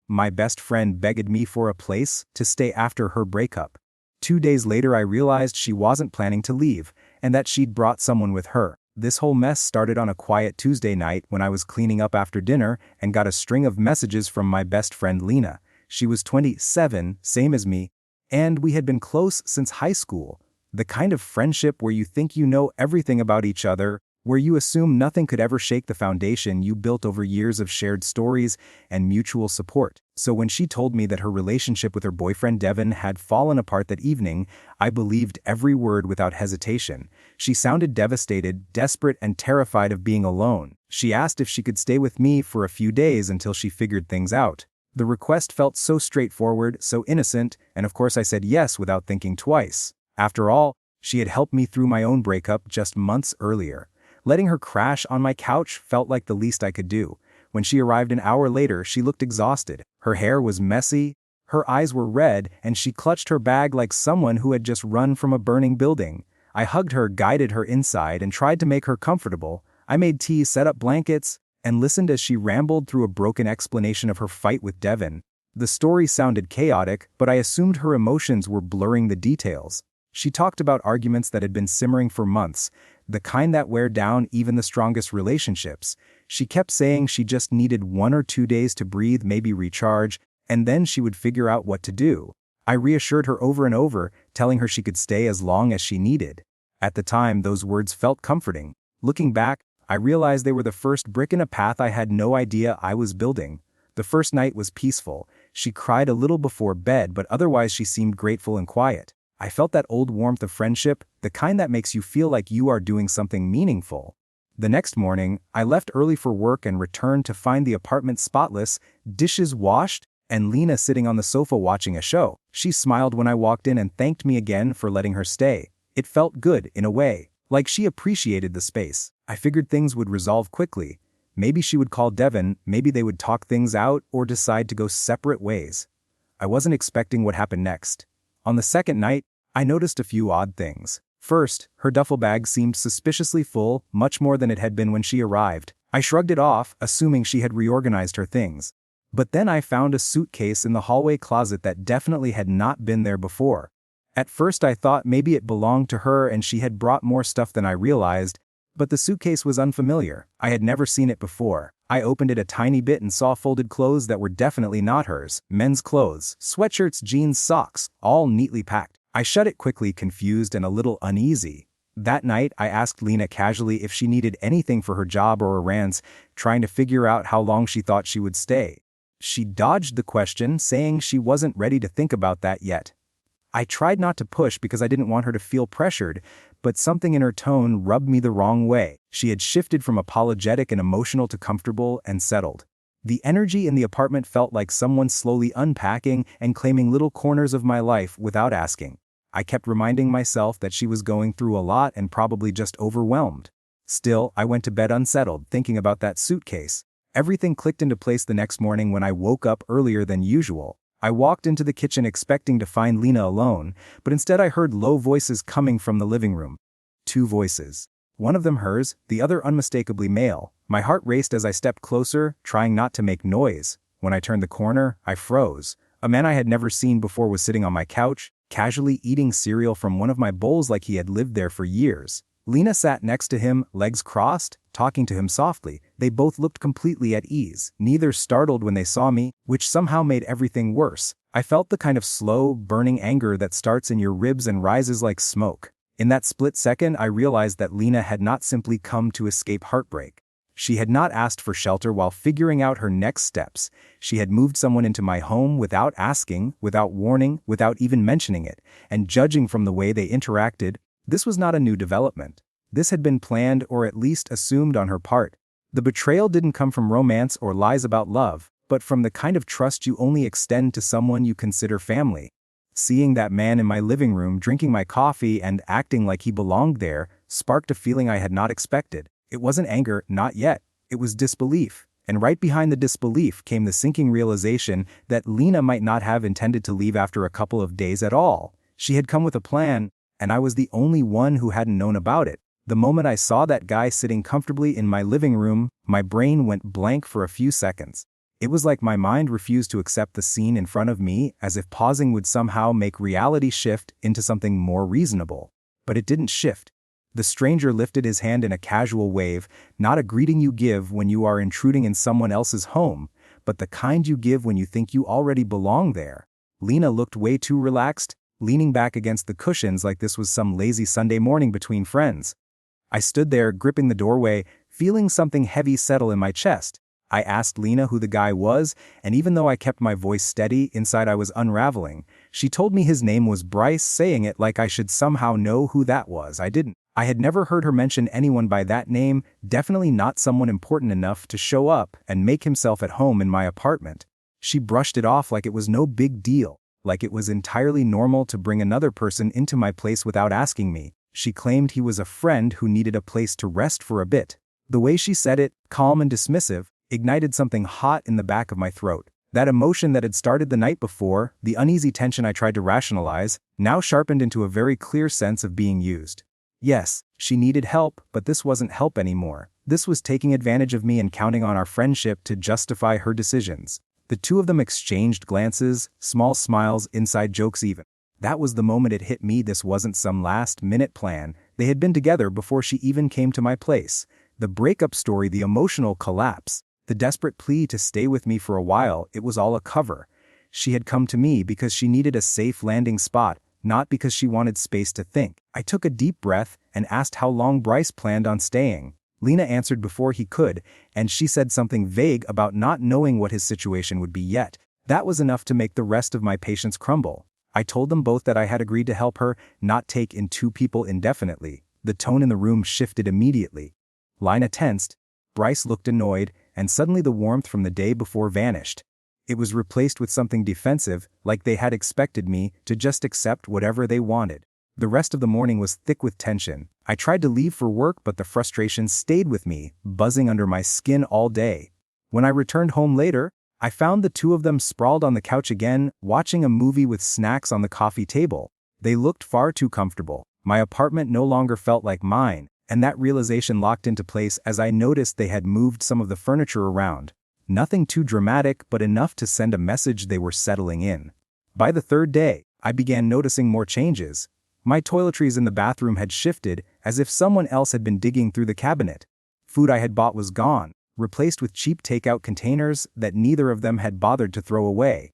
my best friend begged me for a place to stay after her breakup. 2 days later I realized she wasn't planning to leave, and that she'd brought someone with her. This whole mess started on a quiet Tuesday night when I was cleaning up after dinner and got a string of messages from my best friend Lena. She was 27, same as me, and we had been close since high school. The kind of friendship where you think you know everything about each other, where you assume nothing could ever shake the foundation you built over years of shared stories and mutual support. So when she told me that her relationship with her boyfriend Devin had fallen apart that evening, I believed every word without hesitation. She sounded devastated, desperate, and terrified of being alone. She asked if she could stay with me for a few days until she figured things out. The request felt so straightforward, so innocent, and of course I said yes without thinking twice. After all, she had helped me through my own breakup just months earlier. Letting her crash on my couch felt like the least I could do. When she arrived an hour later, she looked exhausted. Her hair was messy, her eyes were red, and she clutched her bag like someone who had just run from a burning building. I hugged her, guided her inside, and tried to make her comfortable. I made tea, set up blankets, and listened as she rambled through a broken explanation of her fight with Devin. The story sounded chaotic, but I assumed her emotions were blurring the details. She talked about arguments that had been simmering for months, the kind that wear down even the strongest relationships. She kept saying she just needed 1 or 2 days to breathe, maybe recharge, and then she would figure out what to do. I reassured her over and over, telling her she could stay as long as she needed. At the time, those words felt comforting. Looking back, I realized they were the first brick in a path I had no idea I was building. The first night was peaceful. She cried a little before bed, but otherwise she seemed grateful and quiet. I felt that old warmth of friendship, the kind that makes you feel like you are doing something meaningful. The next morning, I left early for work and returned to find the apartment spotless, dishes washed, and Lena sitting on the sofa watching a show. She smiled when I walked in and thanked me again for letting her stay. It felt good, in a way, like she appreciated the space. I figured things would resolve quickly. Maybe she would call Devin, maybe they would talk things out or decide to go separate ways. I wasn't expecting what happened next. On the second night, I noticed a few odd things. First, her duffel bag seemed suspiciously full, much more than it had been when she arrived. I shrugged it off, assuming she had reorganized her things. But then I found a suitcase in the hallway closet that definitely had not been there before. At first I thought maybe it belonged to her and she had brought more stuff than I realized, but the suitcase was unfamiliar. I had never seen it before. I opened it a tiny bit and saw folded clothes that were definitely not hers. Men's clothes, sweatshirts, jeans, socks, all neatly packed. I shut it quickly, confused and a little uneasy. That night, I asked Lena casually if she needed anything for her job or errands, trying to figure out how long she thought she would stay. She dodged the question, saying she wasn't ready to think about that yet. I tried not to push because I didn't want her to feel pressured, but something in her tone rubbed me the wrong way. She had shifted from apologetic and emotional to comfortable and settled. The energy in the apartment felt like someone slowly unpacking and claiming little corners of my life without asking. I kept reminding myself that she was going through a lot and probably just overwhelmed. Still, I went to bed unsettled, thinking about that suitcase. Everything clicked into place the next morning when I woke up earlier than usual. I walked into the kitchen expecting to find Lena alone, but instead I heard low voices coming from the living room. 2 voices. One of them hers, the other unmistakably male. My heart raced as I stepped closer, trying not to make noise. When I turned the corner, I froze. A man I had never seen before was sitting on my couch, casually eating cereal from one of my bowls like he had lived there for years. Lena sat next to him, legs crossed, talking to him softly. They both looked completely at ease, neither startled when they saw me, which somehow made everything worse. I felt the kind of slow, burning anger that starts in your ribs and rises like smoke. In that split second, I realized that Lena had not simply come to escape heartbreak. She had not asked for shelter while figuring out her next steps. She had moved someone into my home without asking, without warning, without even mentioning it, and judging from the way they interacted, this was not a new development. This had been planned or at least assumed on her part. The betrayal didn't come from romance or lies about love, but from the kind of trust you only extend to someone you consider family. Seeing that man in my living room drinking my coffee and acting like he belonged there sparked a feeling I had not expected. It wasn't anger, not yet. It was disbelief. And right behind the disbelief came the sinking realization that Lena might not have intended to leave after a couple of days at all. She had come with a plan, and I was the only one who hadn't known about it. The moment I saw that guy sitting comfortably in my living room, my brain went blank for a few seconds. It was like my mind refused to accept the scene in front of me, as if pausing would somehow make reality shift into something more reasonable. But it didn't shift. The stranger lifted his hand in a casual wave, not a greeting you give when you are intruding in someone else's home, but the kind you give when you think you already belong there. Lena looked way too relaxed, leaning back against the cushions like this was some lazy Sunday morning between friends. I stood there, gripping the doorway, feeling something heavy settle in my chest. I asked Lena who the guy was, and even though I kept my voice steady, inside I was unraveling. She told me his name was Bryce, saying it like I should somehow know who that was. I didn't. I had never heard her mention anyone by that name, definitely not someone important enough to show up and make himself at home in my apartment. She brushed it off like it was no big deal, like it was entirely normal to bring another person into my place without asking me. She claimed he was a friend who needed a place to rest for a bit. The way she said it, calm and dismissive, ignited something hot in the back of my throat. That emotion that had started the night before, the uneasy tension I tried to rationalize, now sharpened into a very clear sense of being used. Yes, she needed help, but this wasn't help anymore. This was taking advantage of me and counting on our friendship to justify her decisions. The two of them exchanged glances, small smiles, inside jokes even. That was the moment it hit me. This wasn't some last-minute plan. They had been together before she even came to my place. The breakup story, the emotional collapse, the desperate plea to stay with me for a while, it was all a cover. She had come to me because she needed a safe landing spot, not because she wanted space to think. I took a deep breath and asked how long Bryce planned on staying. Lena answered before he could, and she said something vague about not knowing what his situation would be yet. That was enough to make the rest of my patience crumble. I told them both that I had agreed to help her not take in two people indefinitely. The tone in the room shifted immediately. Lena tensed, Bryce looked annoyed, and suddenly the warmth from the day before vanished. It was replaced with something defensive, like they had expected me to just accept whatever they wanted. The rest of the morning was thick with tension. I tried to leave for work, but the frustration stayed with me, buzzing under my skin all day. When I returned home later, I found the two of them sprawled on the couch again, watching a movie with snacks on the coffee table. They looked far too comfortable. My apartment no longer felt like mine, and that realization locked into place as I noticed they had moved some of the furniture around. Nothing too dramatic, but enough to send a message they were settling in. By the third day, I began noticing more changes. My toiletries in the bathroom had shifted, as if someone else had been digging through the cabinet. Food I had bought was gone, replaced with cheap takeout containers that neither of them had bothered to throw away.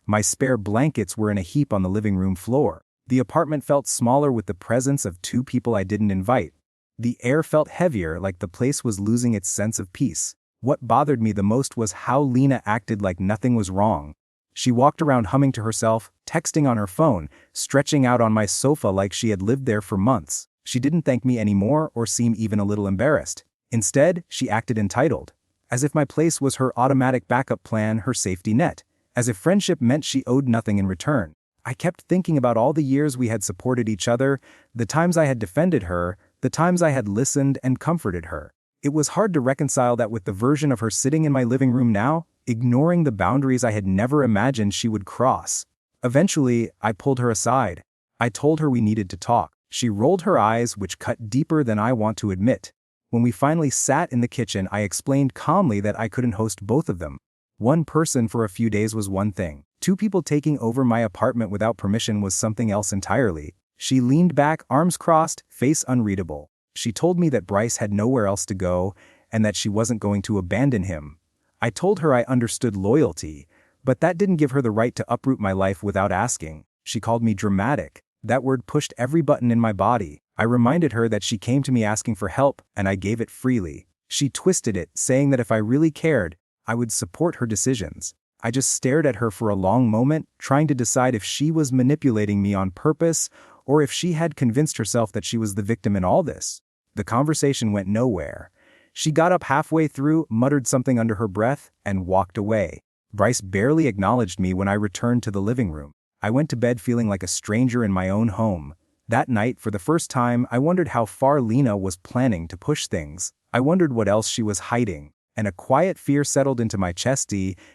My spare blankets were in a heap on the living room floor. The apartment felt smaller with the presence of two people I didn't invite. The air felt heavier, like the place was losing its sense of peace. What bothered me the most was how Lena acted like nothing was wrong. She walked around humming to herself, texting on her phone, stretching out on my sofa like she had lived there for months. She didn't thank me anymore or seem even a little embarrassed. Instead, she acted entitled, as if my place was her automatic backup plan, her safety net, as if friendship meant she owed nothing in return. I kept thinking about all the years we had supported each other, the times I had defended her, the times I had listened and comforted her. It was hard to reconcile that with the version of her sitting in my living room now, ignoring the boundaries I had never imagined she would cross. Eventually, I pulled her aside. I told her we needed to talk. She rolled her eyes, which cut deeper than I want to admit. When we finally sat in the kitchen, I explained calmly that I couldn't host both of them. One person for a few days was one thing. Two people taking over my apartment without permission was something else entirely. She leaned back, arms crossed, face unreadable. She told me that Bryce had nowhere else to go, and that she wasn't going to abandon him. I told her I understood loyalty, but that didn't give her the right to uproot my life without asking. She called me dramatic. That word pushed every button in my body. I reminded her that she came to me asking for help, and I gave it freely. She twisted it, saying that if I really cared, I would support her decisions. I just stared at her for a long moment, trying to decide if she was manipulating me on purpose, or if she had convinced herself that she was the victim in all this. The conversation went nowhere. She got up halfway through, muttered something under her breath, and walked away. Bryce barely acknowledged me when I returned to the living room. I went to bed feeling like a stranger in my own home. That night, for the first time, I wondered how far Lena was planning to push things. I wondered what else she was hiding, and a quiet fear settled into my chest.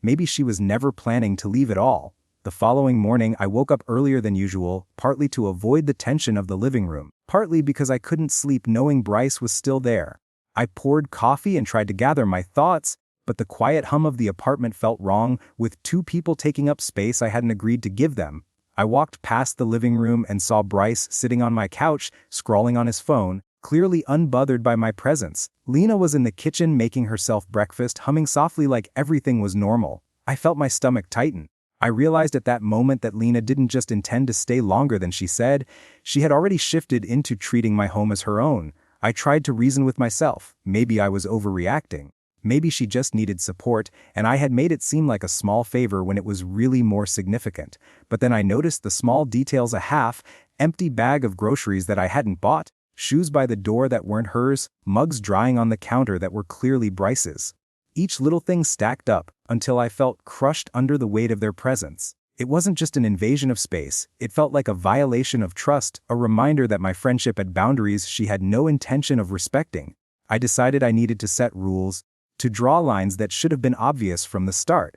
Maybe she was never planning to leave at all. The following morning, I woke up earlier than usual, partly to avoid the tension of the living room, partly because I couldn't sleep knowing Bryce was still there. I poured coffee and tried to gather my thoughts, But the quiet hum of the apartment felt wrong, with two people taking up space I hadn't agreed to give them. I walked past the living room and saw Bryce sitting on my couch, scrolling on his phone, clearly unbothered by my presence. Lena was in the kitchen making herself breakfast, humming softly like everything was normal. I felt my stomach tighten. I realized at that moment that Lena didn't just intend to stay longer than she said, she had already shifted into treating my home as her own. I tried to reason with myself. Maybe I was overreacting. Maybe she just needed support, and I had made it seem like a small favor when it was really more significant. But then I noticed the small details: a half-empty bag of groceries that I hadn't bought, shoes by the door that weren't hers, mugs drying on the counter that were clearly Bryce's. Each little thing stacked up until I felt crushed under the weight of their presence. It wasn't just an invasion of space, it felt like a violation of trust, a reminder that my friendship had boundaries she had no intention of respecting. I decided I needed to set rules, to draw lines that should have been obvious from the start.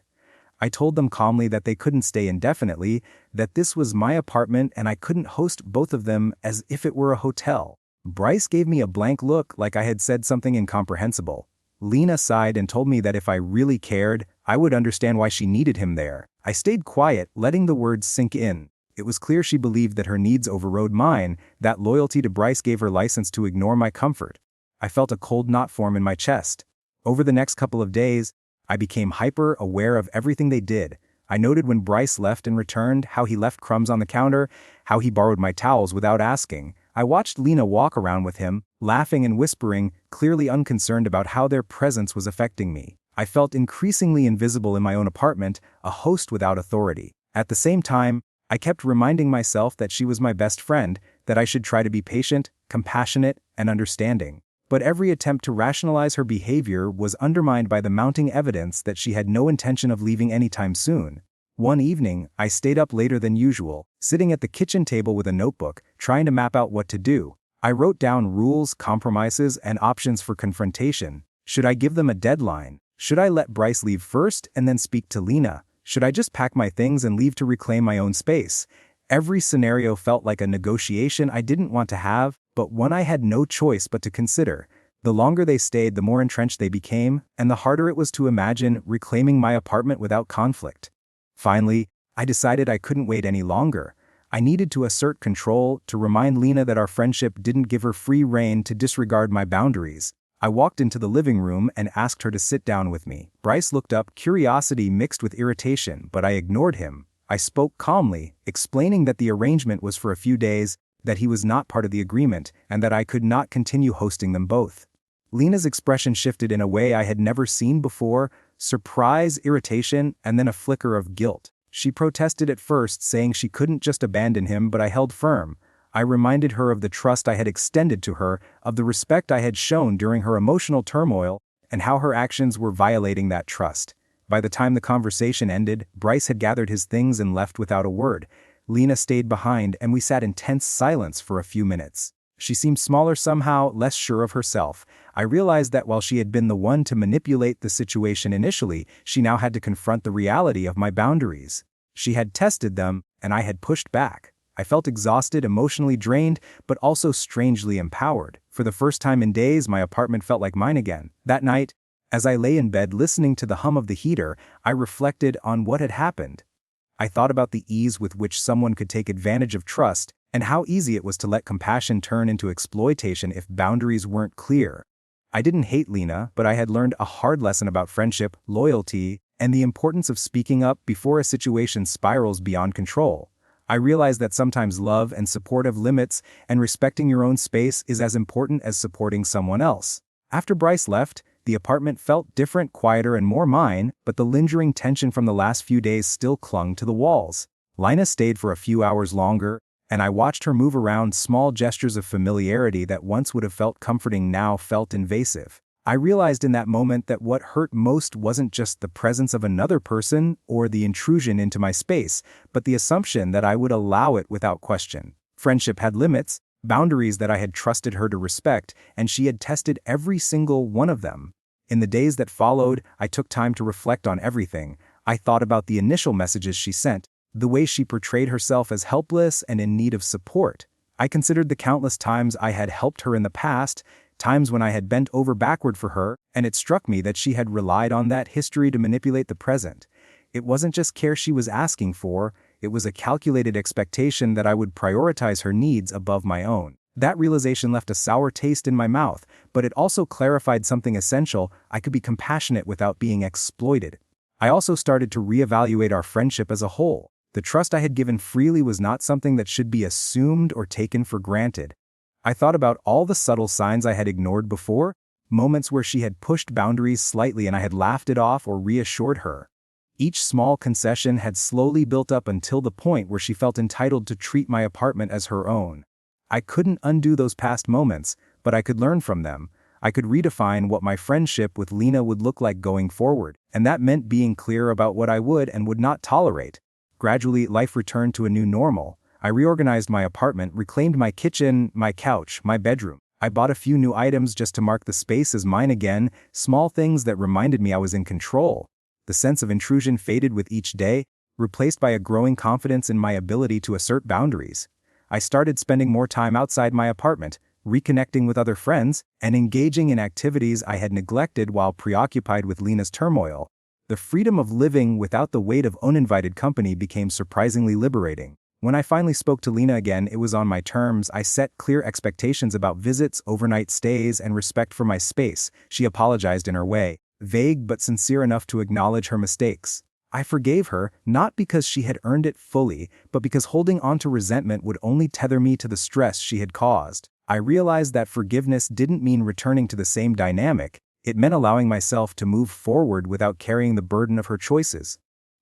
I told them calmly that they couldn't stay indefinitely, that this was my apartment and I couldn't host both of them as if it were a hotel. Bryce gave me a blank look, like I had said something incomprehensible. Lena sighed and told me that if I really cared, I would understand why she needed him there. I stayed quiet, letting the words sink in. It was clear she believed that her needs overrode mine, that loyalty to Bryce gave her license to ignore my comfort. I felt a cold knot form in my chest. Over the next couple of days, I became hyper-aware of everything they did. I noted when Bryce left and returned, how he left crumbs on the counter, how he borrowed my towels without asking. I watched Lena walk around with him, laughing and whispering, clearly unconcerned about how their presence was affecting me. I felt increasingly invisible in my own apartment, a host without authority. At the same time, I kept reminding myself that she was my best friend, that I should try to be patient, compassionate, and understanding. But every attempt to rationalize her behavior was undermined by the mounting evidence that she had no intention of leaving anytime soon. One evening, I stayed up later than usual, sitting at the kitchen table with a notebook, trying to map out what to do. I wrote down rules, compromises, and options for confrontation. Should I give them a deadline? Should I let Bryce leave first and then speak to Lena? Should I just pack my things and leave to reclaim my own space? Every scenario felt like a negotiation I didn't want to have, but one I had no choice but to consider. The longer they stayed, the more entrenched they became, and the harder it was to imagine reclaiming my apartment without conflict. Finally, I decided I couldn't wait any longer. I needed to assert control, to remind Lena that our friendship didn't give her free rein to disregard my boundaries. I walked into the living room and asked her to sit down with me. Bryce looked up, curiosity mixed with irritation, but I ignored him. I spoke calmly, explaining that the arrangement was for a few days, that he was not part of the agreement, and that I could not continue hosting them both. Lena's expression shifted in a way I had never seen before: surprise, irritation, and then a flicker of guilt. She protested at first, saying she couldn't just abandon him, but I held firm. I reminded her of the trust I had extended to her, of the respect I had shown during her emotional turmoil, and how her actions were violating that trust. By the time the conversation ended, Bryce had gathered his things and left without a word. Lena stayed behind, and we sat in tense silence for a few minutes. She seemed smaller somehow, less sure of herself. I realized that while she had been the one to manipulate the situation initially, she now had to confront the reality of my boundaries. She had tested them, and I had pushed back. I felt exhausted, emotionally drained, but also strangely empowered. For the first time in days, my apartment felt like mine again. That night, as I lay in bed listening to the hum of the heater, I reflected on what had happened. I thought about the ease with which someone could take advantage of trust, and how easy it was to let compassion turn into exploitation if boundaries weren't clear. I didn't hate Lena, but I had learned a hard lesson about friendship, loyalty, and the importance of speaking up before a situation spirals beyond control. I realized that sometimes love and support have limits, and respecting your own space is as important as supporting someone else. After Bryce left, the apartment felt different, quieter, and more mine, but the lingering tension from the last few days still clung to the walls. Lena stayed for a few hours longer, and I watched her move around. Small gestures of familiarity that once would have felt comforting now felt invasive. I realized in that moment that what hurt most wasn't just the presence of another person or the intrusion into my space, but the assumption that I would allow it without question. Friendship had limits, boundaries that I had trusted her to respect, and she had tested every single one of them. In the days that followed, I took time to reflect on everything. I thought about the initial messages she sent, the way she portrayed herself as helpless and in need of support. I considered the countless times I had helped her in the past, times when I had bent over backward for her, and it struck me that she had relied on that history to manipulate the present. It wasn't just care she was asking for, it was a calculated expectation that I would prioritize her needs above my own. That realization left a sour taste in my mouth, but it also clarified something essential: I could be compassionate without being exploited. I also started to reevaluate our friendship as a whole. The trust I had given freely was not something that should be assumed or taken for granted. I thought about all the subtle signs I had ignored before, moments where she had pushed boundaries slightly and I had laughed it off or reassured her. Each small concession had slowly built up until the point where she felt entitled to treat my apartment as her own. I couldn't undo those past moments, but I could learn from them. I could redefine what my friendship with Lena would look like going forward, and that meant being clear about what I would and would not tolerate. Gradually, life returned to a new normal. I reorganized my apartment, reclaimed my kitchen, my couch, my bedroom. I bought a few new items just to mark the space as mine again, small things that reminded me I was in control. The sense of intrusion faded with each day, replaced by a growing confidence in my ability to assert boundaries. I started spending more time outside my apartment, reconnecting with other friends, and engaging in activities I had neglected while preoccupied with Lena's turmoil. The freedom of living without the weight of uninvited company became surprisingly liberating. When I finally spoke to Lena again, it was on my terms. I set clear expectations about visits, overnight stays, and respect for my space. She apologized in her way, vague but sincere enough to acknowledge her mistakes. I forgave her, not because she had earned it fully, but because holding on to resentment would only tether me to the stress she had caused. I realized that forgiveness didn't mean returning to the same dynamic. It meant allowing myself to move forward without carrying the burden of her choices.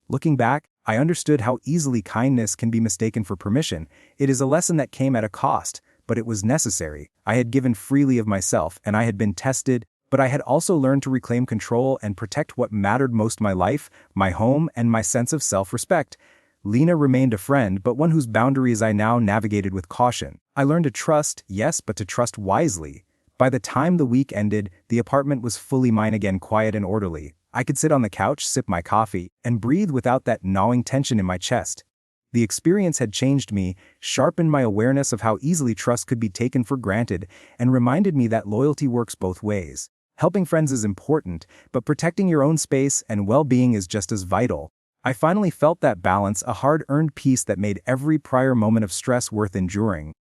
Looking back, I understood how easily kindness can be mistaken for permission. It is a lesson that came at a cost, but it was necessary. I had given freely of myself, and I had been tested, but I had also learned to reclaim control and protect what mattered most: my life, my home, and my sense of self-respect. Lena remained a friend, but one whose boundaries I now navigated with caution. I learned to trust, yes, but to trust wisely. By the time the week ended, the apartment was fully mine again, quiet and orderly. I could sit on the couch, sip my coffee, and breathe without that gnawing tension in my chest. The experience had changed me, sharpened my awareness of how easily trust could be taken for granted, and reminded me that loyalty works both ways. Helping friends is important, but protecting your own space and well-being is just as vital. I finally felt that balance, a hard-earned peace that made every prior moment of stress worth enduring.